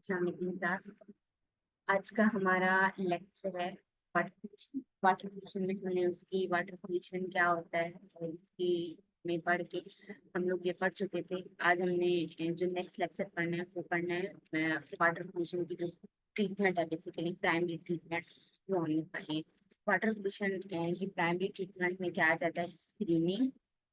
Islamic class. आज का हमारा लेक्चर है वाटर पोल्यूशन। वाटर पोल्यूशन में हमने उसकी वाटर पोल्यूशन क्या होता है और उसकी में पढ़ के हम लोग ये पढ़ चुके थे। आज हमने जो नेक्स्ट लेक्चर पढ़ना है वो पढ़ना है वाटर पोल्यूशन की जो ट्रीटमेंट है, बेसिकली प्राइमरी ट्रीटमेंट वो हमने पढ़ी। वाटर पोल्यूशन की प्राइमरी ट्रीटमेंट में क्या आ जाता है? Screening,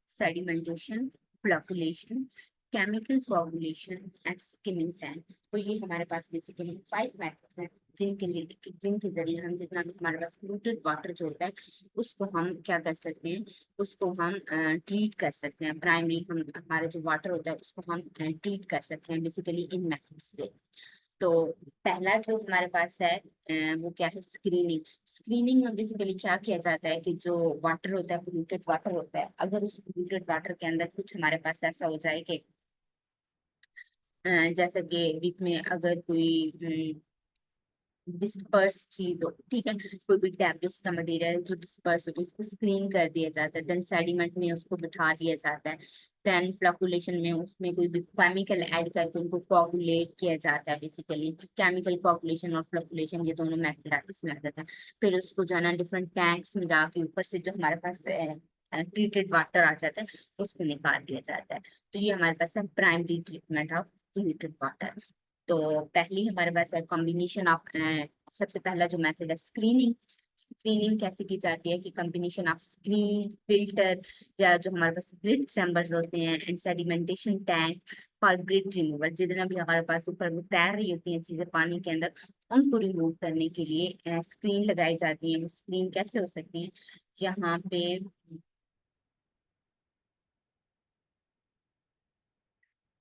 sedimentation, flocculation, chemical coagulation and skimming tank. तो ये हमारे पास बेसिकली 5 मेथड्स हैं जिनके जरिए हम जितना भी हमारे पास पोल्यूटेड वाटर जो होता है उसको हम क्या कर सकते हैं, उसको हम ट्रीट कर सकते हैं। प्राइमरी हम हमारा जो वाटर होता है उसको हम ट्रीट कर सकते हैं बेसिकली इन मेथड्स से। तो पहला जो हमारे पास है वो क्या है? स्क्रीनिंग। स्क्रीनिंग में बेसिकली क्या किया जाता है कि जो वाटर होता है, पोल्यूटेड वाटर होता है, अगर उस पोल्यूटेड वाटर के अंदर कुछ हमारे पास ऐसा हो जाए कि जैसा कि बीच में अगर कोई डिस्पर्स चीज हो, ठीक है, कोई भी टैबलेट्स का मटेरियल जो डिस्पर्स हो तो उसको स्क्रीन कर दिया जाता है। देन सेडिमेंट में उसको बिठा दिया जाता है। देन फ्लकुलेशन में उसमें कोई भी केमिकल ऐड करके उनको कोagulate किया जाता है। बेसिकली केमिकल कोagulation और फ्लकुलेशन ये दोनों मेथड इसमें आ जाता है। फिर उसको जो है ना डिफरेंट टैंक्स में जाके ऊपर से जो हमारे पास ट्रीटेड वाटर आ जाता है उसको निकाल दिया जाता है। तो ये हमारे पास है primary treatment of treated water. तो पहली हमारे पास है कॉम्बिनेशन ऑफ, सबसे पहला जो मेथड है स्क्रीनिंग। स्क्रीनिंग कैसे की जाती है कि कॉम्बिनेशन ऑफ स्क्रीन, फिल्टर, या जो हमारे पास ग्रिड चैम्बर्स होते हैं एंड सेडिमेंटेशन टैंक और ग्रिड रिमूवल, जितना भी हमारे पास ऊपर में तैर रही होती हैं चीजें पानी के अंदर, उनको रिमूव करने के लिए स्क्रीन लगाई जाती है। वो स्क्रीन कैसे हो सकती है? यहाँ पे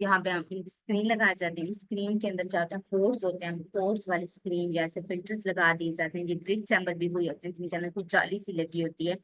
यहाँ पे हम स्क्रीन लगा जाते हैं। स्क्रीन के अंदर क्या होता है? पोर्स होते हैं। पोर्स वाली स्क्रीन जैसे फिल्टर्स लगा दिए जाते हैं। ये ग्रिड चैम्बर भी वही होते हैं जिनके अंदर कुछ जाली सी लगी होती है,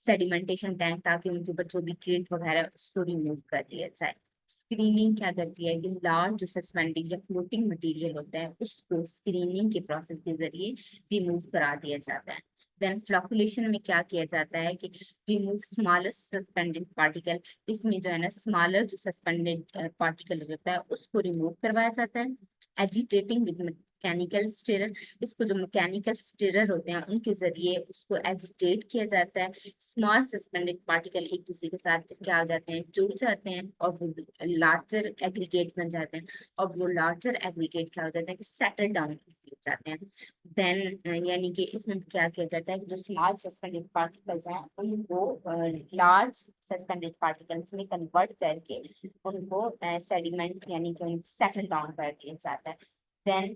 सेडिमेंटेशन टैंक, ताकि उनके ऊपर जो भी कीट वगैरह है, उसको रिमूव कर दिया जाए। स्क्रीनिंग क्या करती है कि लार्ज जो सस्पेंडिंग या फ्लोटिंग मटेरियल होता है उसको स्क्रीनिंग के प्रोसेस के जरिए रिमूव करा दिया जाता है। देन फ्लकुलेशन में क्या किया जाता है कि रिमूव स्मॉलर सस्पेंडेड पार्टिकल। इसमें जो है ना स्मॉलर जो सस्पेंडेड पार्टिकल होता है उसको रिमूव करवाया जाता है। Agitating with mechanical stirrer. इसको जो मैकेनिकल स्टिरर होते हैं उनके जरिए उसको एजिटेट किया जाता है। स्मॉल सस्पेंडेड पार्टिकल एक दूसरे के साथ क्या हो जाते हैं? जुड़ जाते हैं और वो लार्जर एग्रीगेट बन जाते हैं। और वो लार्जर एग्रीगेट क्या हो जाते हैं कि सेटल डाउन हो जाते हैं। देन यानी कि इसमें क्या किया जाता है कि जो स्मॉल सस्पेंडेड पार्टिकल्स हैं उनको लार्ज सस्पेंडेड पार्टिकल्स में कन्वर्ट करके उनको सेडिमेंट यानी कि उनको सेटल डाउन कर दिया जाता है। देन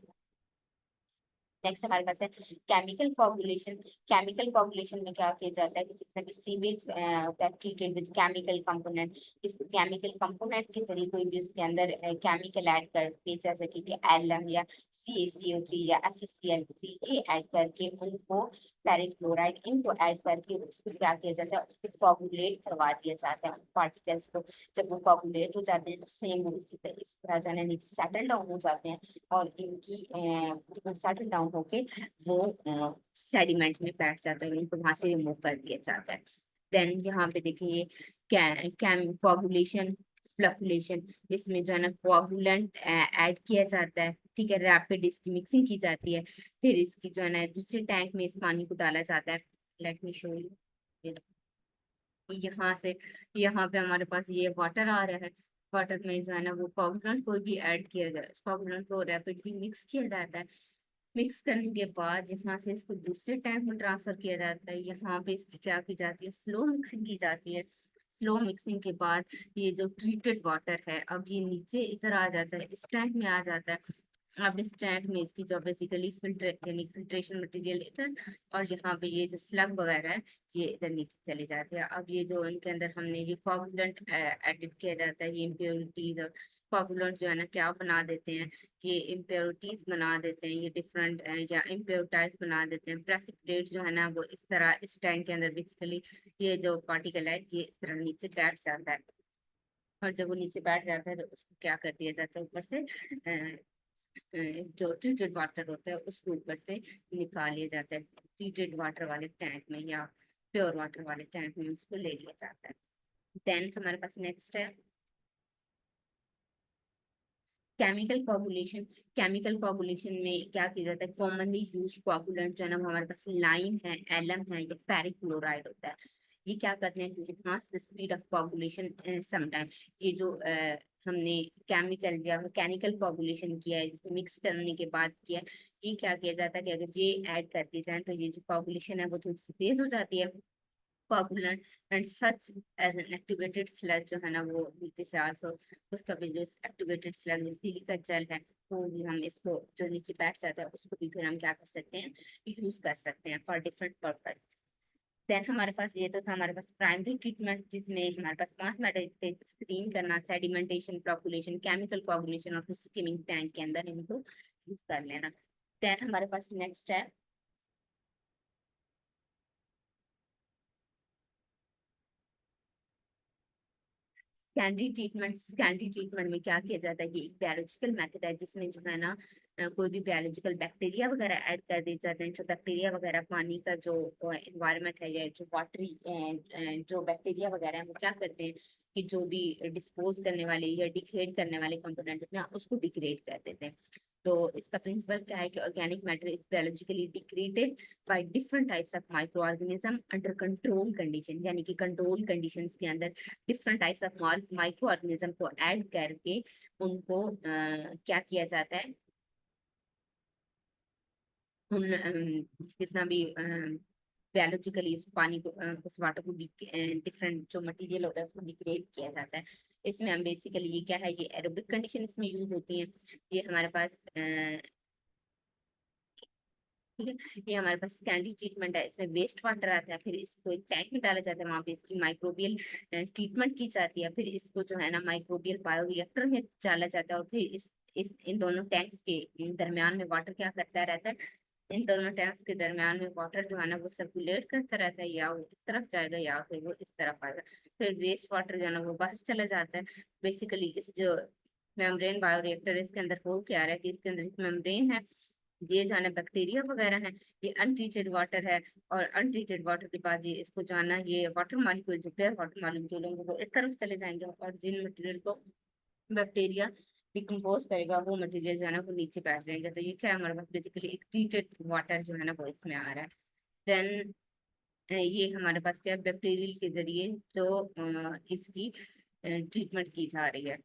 नेक्स्ट हमारे पास है केमिकल कोagulation। केमिकल कोagulation में क्या किया जाता है कि जितना भी sewage treated with chemical component, इसको केमिकल कंपोनेंट के जरिए कोई भी उसके अंदर केमिकल ऐड करके, जैसे कि एलएम या CaCO3 या FeCl3 ये ऐड करके उनको फेरिक क्लोराइड इनको ऐड करके उसको क्या किया जाता है? उसको कोagulate करवा दिया जाता है उन पार्टिकल्स को। जब वो कोagulate हो जाते हैं तो सेम वो इस तरह जाने नीचे सेटल डाउन हो जाते हैं और इनकी सेटल डाउन होके वो सेडिमेंट में बैठ जाता है और उनको वहां से रिमूव कर दिया जाता है। देन यहाँ पे देखिए कैम कोagulation, फ्लकुलेशन। इसमें जो है ना कोagुलेंट ऐड किया जाता है, ठीक है, रैपिड इसकी मिक्सिंग की जाती है। फिर इसकी जो है ना दूसरे टैंक में इस पानी को डाला जाता है। Let me show you. यहाँ से यहाँ पे हमारे पास ये वाटर आ रहा है। वाटर में जो है ना वो कोगुलेंट को भी ऐड किया जाए, कोगुलेंट को रैपिडली मिक्स किया जाता है। मिक्स करने के बाद यहाँ से इसको दूसरे टैंक में ट्रांसफर किया जाता है। यहाँ पे इसकी क्या की जाती है? स्लो मिक्सिंग की जाती है। स्लो मिक्सिंग के बाद ये जो ट्रीटेड वाटर है अब ये नीचे इधर आ जाता है, इस टैंक में आ जाता है। अब इस टैंक में इसकी जो बेसिकली फिल्टर यानी फिल्ट्रेशन मटेरियल इधर, और यहाँ पे ये जो स्लग वगैरह है ये इधर नीचे चले जाते हैं। अब ये जो इनके अंदर हमने ये कोगुलेंट एडिट किया जाता है, ये इम्प्योरिटीज और कोगुलेंट जो है ना क्या बना देते हैं? ये इम्प्योरिटीज बना देते हैं, ये डिफरेंट या इम्प्योरिटाइज बना देते हैं। प्रेसिपिटेट जो है ना वो इस तरह इस टैंक के अंदर बेसिकली ये जो पार्टिकल है ये इस तरह नीचे बैठ जाता है। और जब वो नीचे बैठ जाता है तो उसको क्या कर दिया जाता है? ऊपर से जो ट्रीटेड वाटर होता है उसको ऊपर से निकाल लिया जाता है। ट्रीटेड वाटर वाले टैंक में या प्योर वाटर वाले टैंक में उसको ले लिया जाता है। देन हमारे पास नेक्स्ट है केमिकल कोगुलेशन में क्या किया जाता है, कॉमनली यूज्ड कोगुलेंट जो है ना वो हमारे पास लाइम है, एलम है या फेरिक क्लोराइड होता है। ये क्या करते हैं, to enhance the speed of coagulation sometime. ये जो हमने केमिकल या मैकेनिकल कोगुलेशन किया है, इसको मिक्स करने के बाद किया है, ये क्या किया जाता है कि अगर ये ऐड कर दिए जाए तो ये जो कोगुलेशन है वो थोड़ी सी तेज हो जाती है, coagulant and such as an activated sludge जो है ना वो नीचे से आल्सो, उसका भी जो एक्टिवेटेड स्लग सिलिका जेल है वो भी हम इसको जो नीचे बैठ जाता है उसको भी फिर हम क्या कर सकते हैं, यूज कर सकते हैं फॉर डिफरेंट पर्पस। देन हमारे पास ये तो था हमारे पास प्राइमरी ट्रीटमेंट, जिसमें हमारे पास 5 मेथड थे, स्क्रीन करना, सेडिमेंटेशन, प्रॉकुलेशन, केमिकल कोगुलेशन और फिर स्किमिंग टैंक के अंदर इनको यूज कर लेना। देन हमारे पास नेक्स्ट है स्कैंडी ट्रीटमेंट में क्या किया जाता है कि एक बायोलॉजिकल मेथड है जिसमें जो है ना कोई भी बायोलॉजिकल बैक्टीरिया वगैरह ऐड कर दिए जाते हैं। जो बैक्टीरिया वगैरह पानी का जो एनवायरनमेंट है या जो वाटरी जो बैक्टीरिया वगैरह है वो क्या करते हैं कि जो भी डिस्पोज करने वाले या डिग्रेड करने वाले कंपोनेंट होते हैं उसको डिग्रेड कर देते हैं। तो इसका प्रिंसिपल क्या है कि organic matter is biologically degraded by different types of micro organism under control condition, यानी कि कंट्रोल कंडीशंस के अंदर different types of micro organism को ऐड करके उनको क्या किया जाता है, उन जितना भी बायोलॉजिकली उस पानी को उस वाटर को डिफरेंट जो मटेरियल होता है उसको डिग्रेड किया जाता है। इसमें हम बेसिकली ये क्या है, ये एरोबिक कंडीशन इसमें यूज होती है। ये हमारे पास ठीक है, ये हमारे पास कैंडी ट्रीटमेंट है, इसमें वेस्ट वाटर आता है, फिर इसको एक टैंक में डाला जाता है, वहां पे इसकी माइक्रोबियल ट्रीटमेंट की जाती है, फिर इसको जो है ना माइक्रोबियल बायोरिएक्टर में डाला जाता है और फिर इस इन दोनों टैंक्स के दरमियान में वाटर क्या करता रहता है, इन दोनों टैंक्स के दरमियान में वाटर जो है ना वो सर्कुलेट करता रहता है, या वो इस तरफ जाएगा या फिर वो इस तरफ आएगा, फिर वेस्ट वाटर जो है ना वो बाहर चला जाता है। बेसिकली इस जो मेम्ब्रेन बायोरिएक्टर इसके अंदर हो क्या रहा है कि इसके अंदर एक मेम्ब्रेन है, ये जो है ना बैक्टीरिया वगैरह है, ये अनट्रीटेड वाटर है, और अनट्रीटेड वाटर के बाद ये इसको जो है ना ये वाटर मालिक्यूल जो प्योर वाटर मालिक्यूल होंगे वो इस तरफ चले जाएंगे, और जिन मटेरियल को बैक्टीरिया डिकम्पोज करेगा वो मटेरियल जो है ना वो नीचे बैठ जाएंगे। तो ये क्या है, हमारे पास बेसिकली एक ट्रीटेड वाटर जो है ना वो इसमें आ रहा है। देन ये हमारे पास क्या बैक्टीरियल के जरिए जो इसकी ट्रीटमेंट की जा रही है,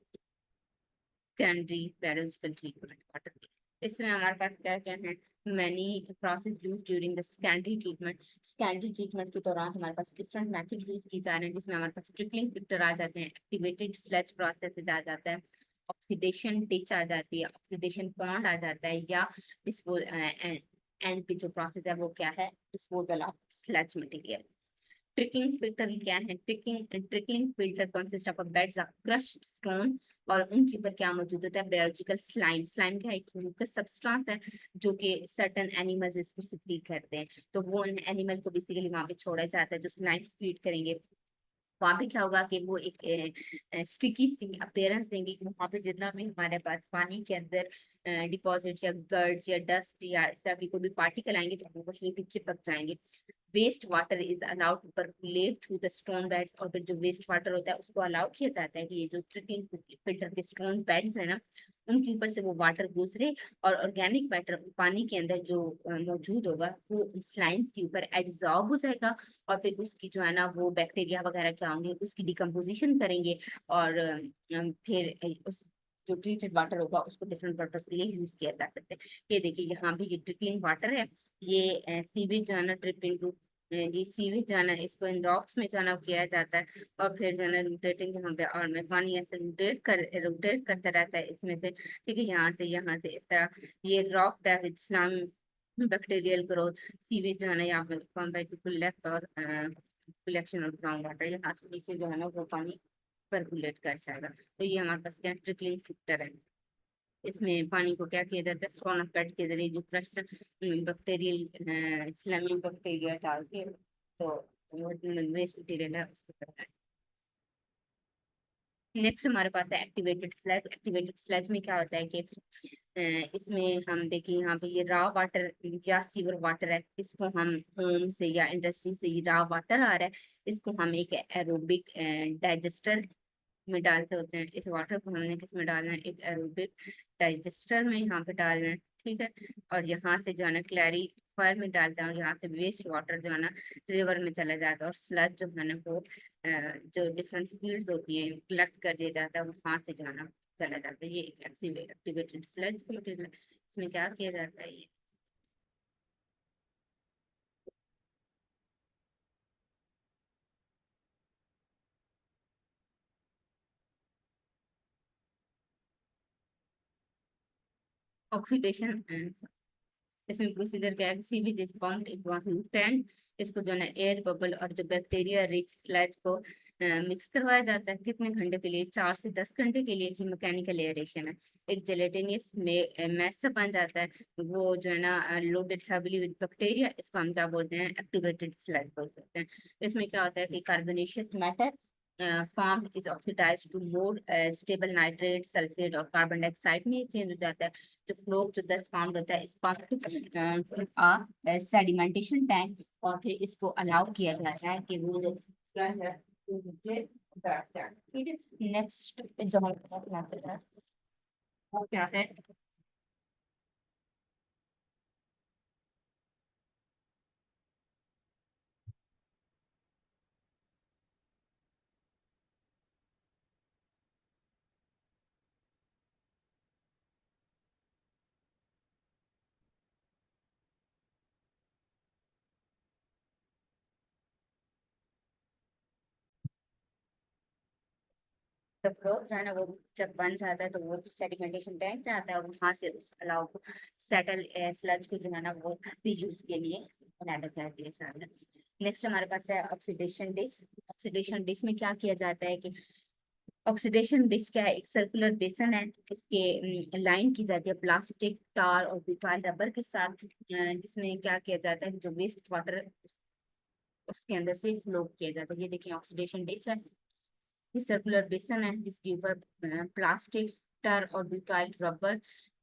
सेकेंडरी बायोलॉजिकल ट्रीटमेंट वाटर की। इसमें हमारे पास क्या क्या है, many process use during the secondary treatment. Secondary treatment के दौरान हमारे पास डिफरेंट मेथड यूज की जा रहे हैं, जिसमें हमारे पास ट्रिकलिंग फिल्टर आ जाते हैं, एक्टिवेटेड स्लज प्रोसेस आ जाता है, ऑक्सीडेशन टिच आ जाती है, ऑक्सीडेशन पॉन्ड आ जाता है, या डिस्पोज एंड पे जो प्रोसेस है वो क्या है, disposal of sludge material. Trickling filter क्या है, trickling filter consist of beds of crushed stone, और उनके ऊपर क्या मौजूद होता है, बायोलॉजिकल स्लाइम। स्लाइम क्या है, एक म्यूकस सब्सटेंस है जो कि सर्टेन एनिमल्स इसको सिक्रीट करते हैं, तो वो एनिमल को बेसिकली वहां पे छोड़ा जाता है जो स्लाइम सिक्रीट करेंगे। वहां पे क्या होगा कि वो एक स्टिकी सी अपीयरेंस देंगे कि वहां पे जितना भी हमारे पास पानी के अंदर डिपॉजिट या गर्ड या डस्ट या इस तरह की कोई भी पार्टिकल आएंगे तो वो वहीं पे चिपक जाएंगे। Waste water is allowed to percolate through the stone beds, और फिर जो वेस्ट वाटर होता है उसको अलाउ किया जाता है कि ये जो ट्रिकलिंग फिल्टर के स्टोन बेड्स है ना उनके ऊपर से वो वाटर गुजरे, और ऑर्गेनिक मैटर पानी के अंदर जो मौजूद होगा वो स्लाइम्स के ऊपर एब्जॉर्ब हो जाएगा, और फिर उसकी जो है ना वो बैक्टीरिया वगैरह क्या होंगे उसकी डिकम्पोजिशन करेंगे, और फिर उस जो ट्रीटेड वाटर होगा उसको डिफरेंट पर्पज के लिए यूज किया जा सकता है। ये देखिए यहाँ भी ये ड्रिपलिंग वाटर है, ये सीवेज जो है ना ड्रिपिंग टू ये सीवेज जो है ना इसको इन रॉक्स में जो है ना किया जाता है, और फिर जो है ना रोटेटिंग यहाँ पे और में पानी ऐसे रोटेट करता रहता है इसमें से, ठीक है, यहाँ से इस तरह ये rock with slum bacterial growth. Sewage जो है ना यहाँ पे कॉम्बाइंड टू कलेक्ट और कलेक्शन ऑफ ग्राउंड वाटर, यहाँ से नीचे जो है ना वो पानी परकुलेट कर जाएगा। तो ये हमारे पास क्या ट्रिकलिंग फिल्टर है, इसमें पानी को क्या किया जाता है, स्टोन ऑफ पेट के जरिए जो क्रश बैक्टीरियल स्लमी बैक्टीरिया डाल के तो वेस्ट मटेरियल है उसको करना है। नेक्स्ट हमारे पास है एक्टिवेटेड स्लैज। एक्टिवेटेड स्लैज में क्या होता है कि इसमें हम देखिए यहाँ पे ये रॉ वाटर या सीवर वाटर है, इसको हम होम से या इंडस्ट्री से ये रॉ वाटर आ रहा है, इसको हम एक एरोबिक डाइजेस्टर में डालते होते हैं। इस वाटर को हमने किस में डालना है, एक एरोबिक डाइजेस्टर में यहाँ पे डालना है, ठीक है। और यहाँ से जो है ना क्लैरिफायर में डालते हैं, और यहाँ से वेस्ट वाटर जो है ना रिवर में चला जाता है, और स्लज जो है ना वो जो डिफरेंट फील्ड्स होती हैं कलेक्ट कर दिया जाता है, वहां से जो है ना चला जाता है। ये एक एक्टिवेटेड स्लज का मटेरियल। इसमें क्या किया जाता है, ये ऑक्सीडेशन। इसमें प्रोसीजर क्या है, किसी भी जिस पंप टैंक, इसको जो है ना एयर बबल और जो बैक्टीरिया रिच स्लैज को मिक्स करवाया जाता है। कितने घंटे के लिए, 4 से 10 घंटे के लिए। ये मैकेनिकल एयरेशन है। एक जेलेटिनियस मैस बन जाता है, वो जो है ना लोडेड हैवीली विद बैक्टीरिया, इसको हम क्या बोलते हैं, एक्टिवेटेड स्लैज बोल सकते हैं। इसमें क्या होता है कि carbonaceous matter formed is oxidized to more stable nitrate, sulfate और कार्बन डाइऑक्साइड में चेंज हो जाता है। जो फ्लो जो दस फाउंड होता है इस पंप आ सेडिमेंटेशन टैंक, और फिर इसको अलाउ किया जाता है कि वो जो क्या है वो नीचे बैठ जाए, ठीक है। नेक्स्ट जो हमारे पास मैथड है वो क्या है, तो फ्लो जो है ना वो जब बन जाता है तो वो सेडिमेंटेशन टैंक में आता है, और वहां से उस अलाउ को सेटल स्लज को जो है ना वो रीयूज के लिए बनाया जाता है सारा। नेक्स्ट हमारे पास है ऑक्सीडेशन डिच। ऑक्सीडेशन डिच में क्या किया जाता है कि ऑक्सीडेशन डिश क्या है, एक सर्कुलर बेसन है। इसके लाइन की जाती है प्लास्टिक, टार और ब्यूटाइल रबर के साथ, जिसमें क्या किया जाता है, जो वेस्ट वाटर उसके अंदर से फ्लो किया जाता है। ये देखिए ऑक्सीडेशन डिश है। ये सर्कुलर बेसन है जिसके ऊपर प्लास्टिक, टार और ब्यूटाइल रबर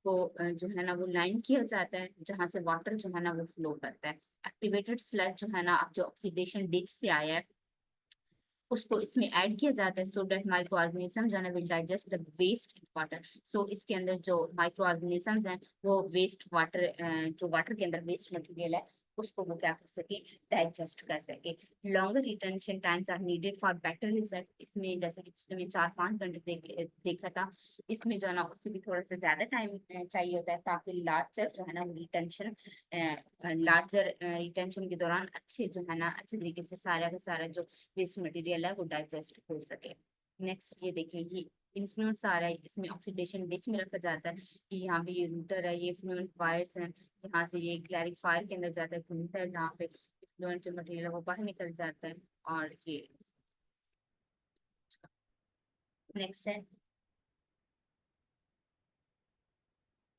को जो है ना वो लाइन किया जाता है, जहां से वाटर जो है ना वो फ्लो करता है। एक्टिवेटेड स्लज जो है ना अब जो ऑक्सीडेशन डिच से आया है उसको इसमें ऐड किया जाता है, सो दैट माइक्रो ऑर्गेनिज्म जो है ना will digest the waste water. So इसके अंदर जो माइक्रो ऑर्गेनिजम्स हैं वो वेस्ट वाटर, जो वाटर के अंदर वेस्ट मटेरियल है उसको वो क्या कर सके, डाइजेस्ट कर सके। Longer retention times are needed for better result. इसमें जैसे कि पिछले में 4-5 घंटे देखा था, इसमें जो है ना उससे भी थोड़ा सा ज्यादा टाइम चाहिए होता है, ताकि लार्जर जो है ना रिटेंशन, लार्जर रिटेंशन के दौरान अच्छे जो है ना अच्छे तरीके से सारा का सारा जो वेस्ट मटेरियल है वो डाइजेस्ट हो सके। नेक्स्ट ये देखिए, ये इन्फ्लुएंस आ रहा है, इसमें ऑक्सीडेशन डिच में रखा जाता है कि यहाँ पे ये रूटर है, ये फ्लुएंट वायर्स हैं, यहाँ से ये क्लैरिफायर के अंदर जाता है, घूमता है, जहाँ पे फ्लुएंट जो मटेरियल है वो बाहर निकल जाता है। और ये नेक्स्ट है,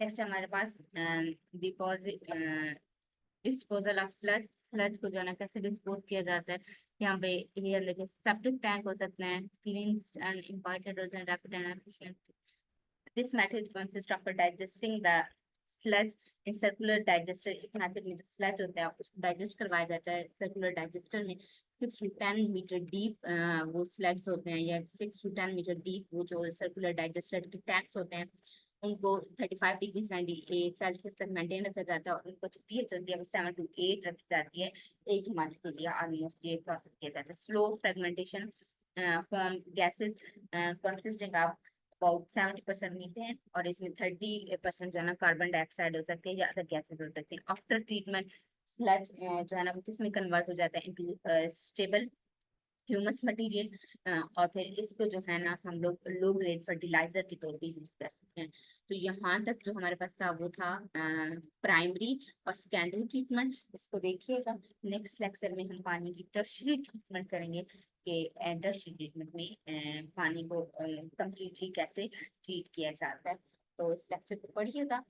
नेक्स्ट हमारे पास deposit, disposal of sludge. Sludge को जो है ना कैसे डिस्पोज किया जाता है, यहाँ पे ये देखिए सेप्टिक टैंक हो सकते हैं, clean and imported rapid and efficient. This method consists of digesting the sludge in circular digester। इस मेथड में जो स्लज होता है उसको डाइजेस्ट करवाया जाता है सर्कुलर डाइजेस्टर में। 6 to 10 मीटर डीप वो स्लग्स होते हैं, या 6 to 10 मीटर डीप वो जो सर्कुलर डाइजेस्टर के टैंक्स होते हैं, उनको 35 डिग्री सेल्सियस तक मेंटेन रखा जाता है, और उनको जो पीएच होती है वो 7 to 8 रखी जाती है। 1 मंथ के लिए ऑलमोस्ट ये प्रोसेस किया जाता है। Slow fragmentation form gases consisting of about 70% methane, और इसमें 30% जो है ना कार्बन डाइऑक्साइड हो सकते हैं या अदर गैसेस हो सकते हैं। आफ्टर ट्रीटमेंट स्लज जो है ना वो किसमें कन्वर्ट हो जाता है, इनटू स्टेबल ह्यूमस मटेरियल, और फिर इसको जो है ना हम लोग लो ग्रेड फर्टिलाइजर के तौर पे यूज कर सकते हैं। तो यहाँ तक जो हमारे पास था वो था प्राइमरी और सेकेंडरी ट्रीटमेंट। इसको देखिएगा, नेक्स्ट लेक्चर में हम पानी की टर्शरी ट्रीटमेंट करेंगे कि टर्शरी ट्रीटमेंट में पानी को कंप्लीटली कैसे ट्रीट किया जाता है। तो इस लेक्चर को पढ़िएगा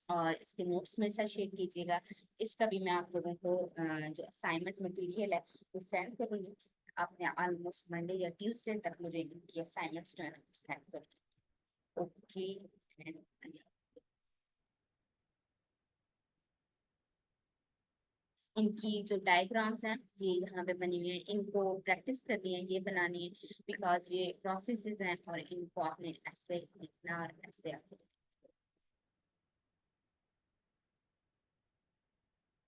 और इसके नोट्स में से शेयर कीजिएगा। इसका भी मैं आप लोगों को जो असाइनमेंट मटेरियल है वो सेंड करूँगी। आपने ऑलमोस्ट मंडे या ट्यूसडे तक मुझे इनकी असाइनमेंट्स जो है ना सेंड कर। ओके। इनकी जो डायग्राम्स हैं ये यहाँ पे बनी हुई है, इनको प्रैक्टिस करनी है, ये बनानी है, बिकॉज ये प्रोसेसेस हैं और इनको आपने ऐसे लिखना और ऐसे आपको